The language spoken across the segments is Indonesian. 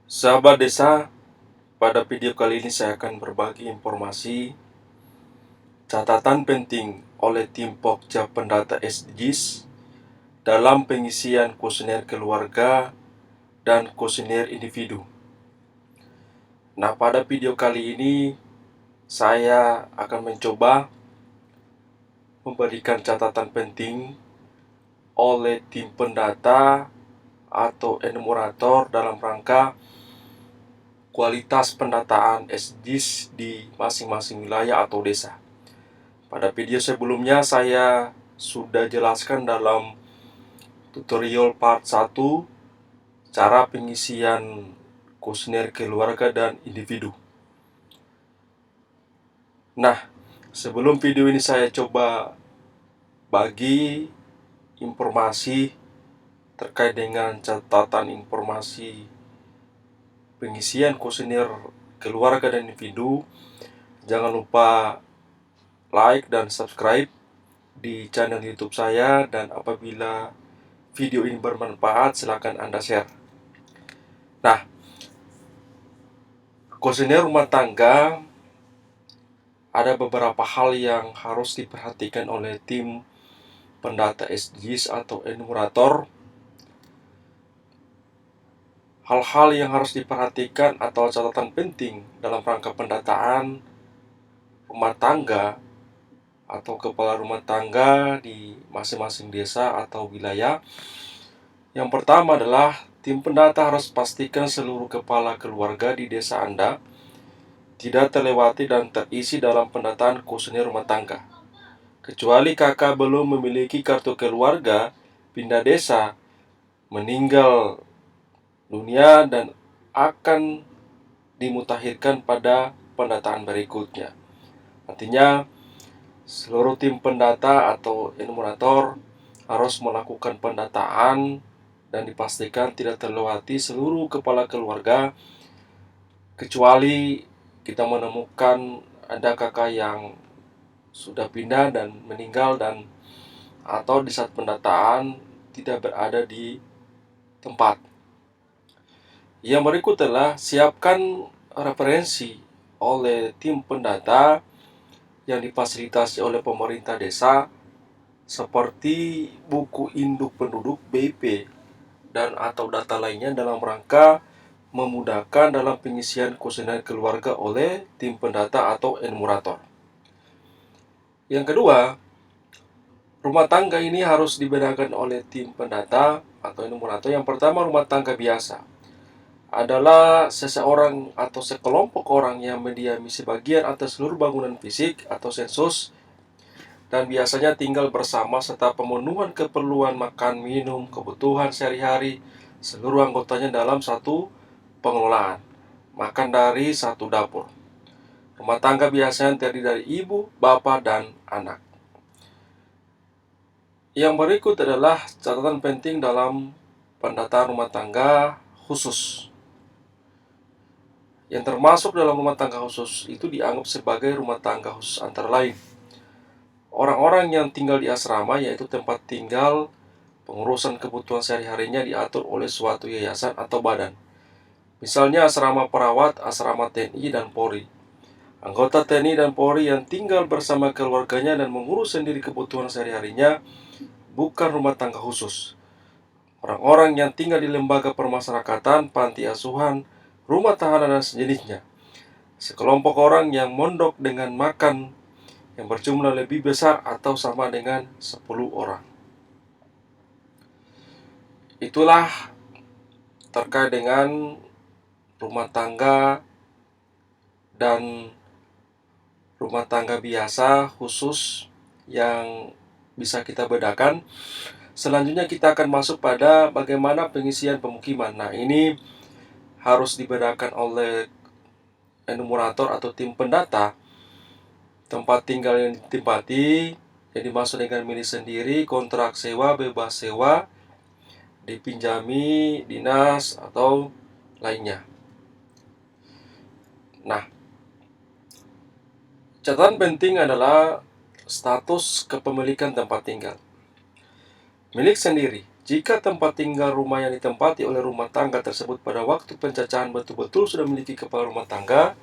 Sahabat desa, pada video kali ini saya akan berbagi informasi catatan penting oleh tim Pokja Pendata SDGs dalam pengisian kuesioner keluarga dan kuesioner individu. Nah, pada video kali ini saya akan mencoba memberikan catatan penting oleh tim pendata atau enumerator dalam rangka kualitas pendataan SDGs di masing-masing wilayah atau desa. Pada video sebelumnya saya sudah jelaskan dalam tutorial part 1 cara pengisian kuesioner keluarga dan individu. Nah, sebelum video ini saya coba bagi informasi terkait dengan catatan informasi pengisian kuesioner keluarga dan individu. Jangan lupa like dan subscribe di channel YouTube saya, dan apabila video ini bermanfaat silakan Anda share. Nah, kuesioner rumah tangga ada beberapa hal yang harus diperhatikan oleh tim pendata SDGs atau enumerator. Hal-hal yang harus diperhatikan atau catatan penting dalam rangka pendataan rumah tangga atau kepala rumah tangga di masing-masing desa atau wilayah. Yang pertama adalah tim pendata harus pastikan seluruh kepala keluarga di desa Anda tidak terlewati dan terisi dalam pendataan kuesioner rumah tangga. Kecuali kakak belum memiliki kartu keluarga, pindah desa, meninggal dunia, dan akan dimutakhirkan pada pendataan berikutnya. Artinya, seluruh tim pendata atau enumerator harus melakukan pendataan dan dipastikan tidak terlewati seluruh kepala keluarga, kecuali kita menemukan ada kakak yang sudah pindah dan meninggal dan atau di saat pendataan tidak berada di tempat. Yang berikut adalah siapkan referensi oleh tim pendata yang difasilitasi oleh pemerintah desa seperti buku induk penduduk BIP dan atau data lainnya dalam rangka memudahkan dalam pengisian kuesioner keluarga oleh tim pendata atau enumerator. Yang kedua, rumah tangga ini harus dibedakan oleh tim pendata atau enumerator. Yang pertama, rumah tangga biasa adalah seseorang atau sekelompok orang yang mendiami sebagian atau seluruh bangunan fisik atau sensus dan biasanya tinggal bersama serta pemenuhan keperluan makan, minum, kebutuhan sehari-hari seluruh anggotanya dalam satu pengelolaan, makan dari satu dapur. Rumah tangga biasanya terdiri dari ibu, bapak, dan anak. Yang berikut adalah catatan penting dalam pendataan rumah tangga khusus. Yang termasuk dalam rumah tangga khusus itu dianggap sebagai rumah tangga khusus antara lain orang-orang yang tinggal di asrama, yaitu tempat tinggal pengurusan kebutuhan sehari-harinya diatur oleh suatu yayasan atau badan. Misalnya asrama perawat, asrama TNI dan Polri. Anggota TNI dan Polri yang tinggal bersama keluarganya dan mengurus sendiri kebutuhan sehari-harinya bukan rumah tangga khusus. Orang-orang yang tinggal di lembaga permasyarakatan, panti asuhan, rumah tahanan dan sejenisnya. Sekelompok orang yang mondok dengan makan yang berjumlah lebih besar atau sama dengan 10 orang. Itulah terkait dengan rumah tangga dan rumah tangga biasa khusus yang bisa kita bedakan. Selanjutnya kita akan masuk pada bagaimana pengisian pemukiman. Nah, ini harus dibedakan oleh enumerator atau tim pendata. Tempat tinggal yang ditempati yang dimaksud dengan milik sendiri, kontrak sewa, bebas sewa, dipinjami, dinas, atau lainnya. Nah, catatan penting adalah status kepemilikan tempat tinggal. Milik sendiri. Jika tempat tinggal rumah yang ditempati oleh rumah tangga tersebut pada waktu pencacahan betul-betul sudah memiliki kepala rumah tangga,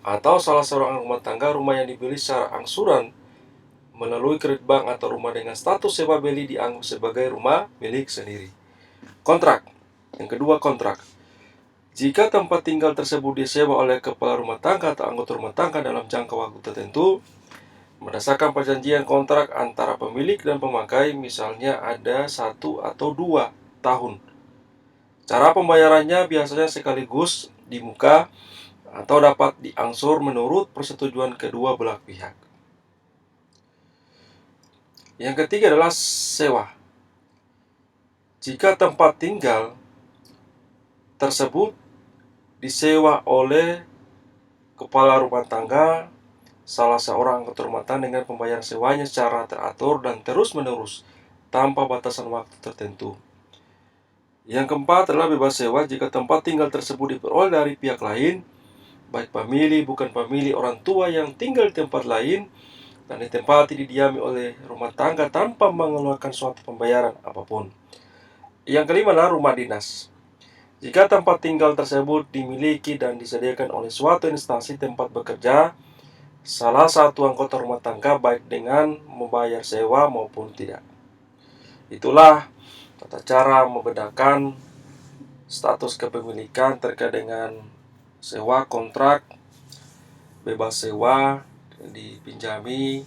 atau salah seorang rumah tangga rumah yang dibeli secara angsuran melalui kredit bank atau rumah dengan status sewa beli dianggap sebagai rumah milik sendiri. Kontrak. Yang kedua, kontrak. Jika tempat tinggal tersebut disewa oleh kepala rumah tangga atau anggota rumah tangga dalam jangka waktu tertentu, berdasarkan perjanjian kontrak antara pemilik dan pemakai, misalnya ada 1 atau 2 tahun. Cara pembayarannya biasanya sekaligus di muka atau dapat diangsur menurut persetujuan kedua belah pihak. Yang ketiga adalah sewa. Jika tempat tinggal tersebut disewa oleh kepala rumah tangga, salah seorang anggota rumah tangga dengan pembayaran sewanya secara teratur dan terus-menerus tanpa batasan waktu tertentu. Yang keempat adalah bebas sewa jika tempat tinggal tersebut diperoleh dari pihak lain, baik famili, bukan famili, orang tua yang tinggal di tempat lain, dan ditempati didiami oleh rumah tangga tanpa mengeluarkan suatu pembayaran apapun. Yang kelima adalah rumah dinas. Jika tempat tinggal tersebut dimiliki dan disediakan oleh suatu instansi tempat bekerja, salah satu anggota rumah tangga baik dengan membayar sewa maupun tidak. Itulah tata cara membedakan status kepemilikan terkait dengan sewa, kontrak, bebas sewa, dipinjami,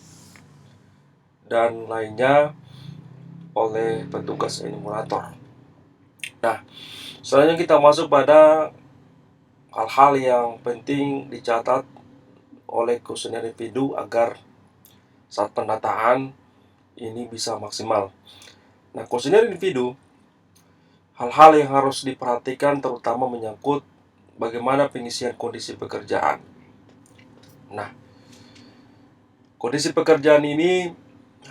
dan lainnya oleh petugas enumerator. Nah, selanjutnya kita masuk pada hal-hal yang penting dicatat oleh kuesioner individu agar saat pendataan ini bisa maksimal. Nah, kuesioner individu, hal-hal yang harus diperhatikan terutama menyangkut bagaimana pengisian kondisi pekerjaan. Nah, kondisi pekerjaan ini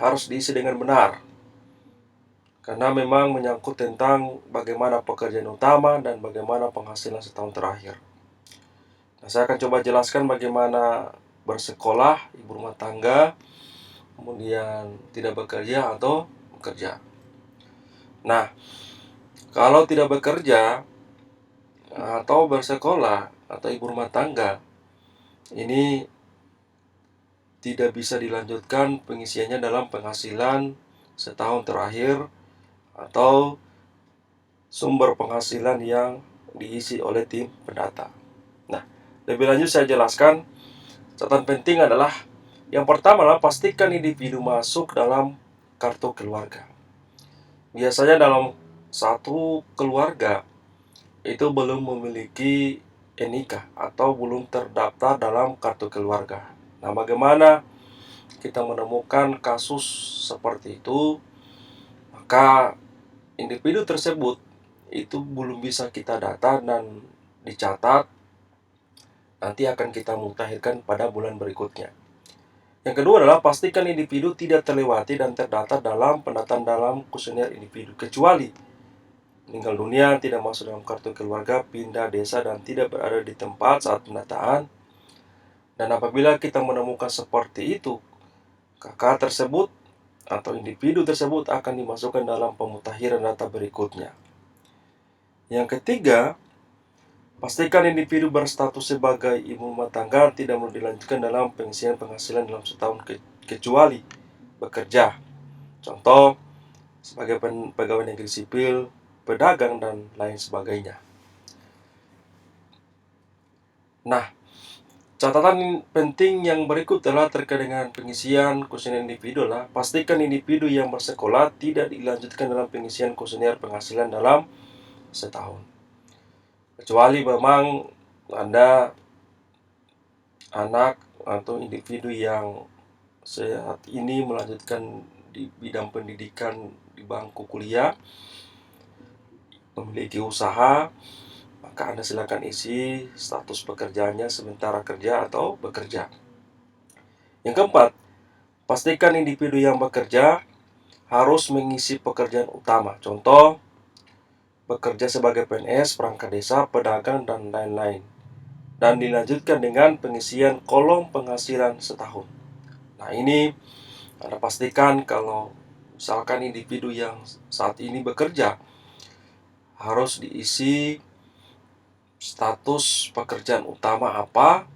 harus diisi dengan benar, karena memang menyangkut tentang bagaimana pekerjaan utama dan bagaimana penghasilan setahun terakhir. Nah, saya akan coba jelaskan bagaimana bersekolah, ibu rumah tangga, kemudian tidak bekerja atau bekerja. Nah, kalau tidak bekerja atau bersekolah atau ibu rumah tangga, ini tidak bisa dilanjutkan pengisiannya dalam penghasilan setahun terakhir atau sumber penghasilan yang diisi oleh tim pendata. Nah, lebih lanjut saya jelaskan, catatan penting adalah yang pertama adalah pastikan individu masuk dalam kartu keluarga. Biasanya dalam satu keluarga itu belum memiliki NIK atau belum terdaftar dalam kartu keluarga. Nah, bagaimana kita menemukan kasus seperti itu? Maka individu tersebut itu belum bisa kita data dan dicatat, nanti akan kita mutakhirkan pada bulan berikutnya. Yang kedua adalah pastikan individu tidak terlewati dan terdata dalam pendataan dalam kuesioner individu, kecuali meninggal dunia, tidak masuk dalam kartu keluarga, pindah desa, dan tidak berada di tempat saat pendataan. Dan apabila kita menemukan seperti itu, kakak tersebut atau individu tersebut akan dimasukkan dalam pemutakhiran data berikutnya. Yang ketiga, pastikan individu berstatus sebagai ibu rumah tangga tidak perlu dilanjutkan dalam pengisian penghasilan dalam setahun kecuali bekerja. Contoh, sebagai pegawai negeri sipil, pedagang, dan lain sebagainya. Nah, catatan penting yang berikut adalah terkait dengan pengisian kuesioner individu lah. Pastikan individu yang bersekolah tidak dilanjutkan dalam pengisian kuesioner penghasilan dalam setahun. Kecuali memang Anda anak atau individu yang saat ini melanjutkan di bidang pendidikan di bangku kuliah, memiliki usaha, maka Anda silakan isi status pekerjaannya sementara kerja atau bekerja. Yang keempat, pastikan individu yang bekerja harus mengisi pekerjaan utama. Contoh, bekerja sebagai PNS, perangkat desa, pedagang, dan lain-lain. Dan dilanjutkan dengan pengisian kolom penghasilan setahun. Nah, ini Anda pastikan kalau misalkan individu yang saat ini bekerja harus diisi status pekerjaan utama apa,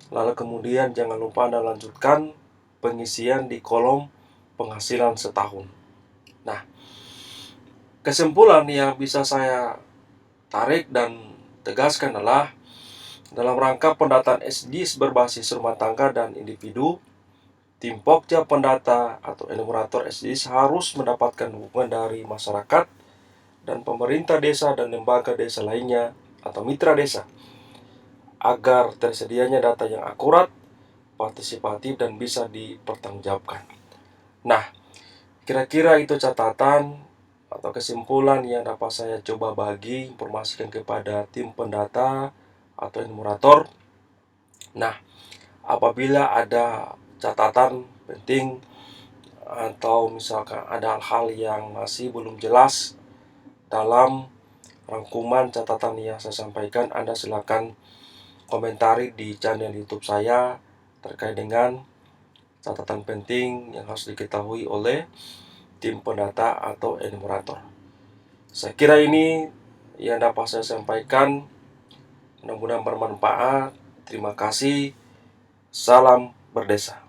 lalu kemudian jangan lupa Anda lanjutkan pengisian di kolom penghasilan setahun. Nah, kesimpulan yang bisa saya tarik dan tegaskan adalah dalam rangka pendataan SDGs berbasis rumah tangga dan individu, tim Pokja Pendata atau enumerator SDGs harus mendapatkan dukungan dari masyarakat dan pemerintah desa dan lembaga desa lainnya atau mitra desa agar tersedianya data yang akurat, partisipatif, dan bisa dipertanggungjawabkan. Nah, kira-kira itu catatan atau kesimpulan yang dapat saya coba bagi informasikan kepada tim pendata atau enumerator. Nah, apabila ada catatan penting atau misalkan ada hal-hal yang masih belum jelas dalam rangkuman catatan yang saya sampaikan, Anda silakan komentari di channel YouTube saya terkait dengan catatan penting yang harus diketahui oleh tim pendata atau enumerator. Saya kira ini yang dapat saya sampaikan. Mudah-mudahan bermanfaat. Terima kasih. Salam berdesa.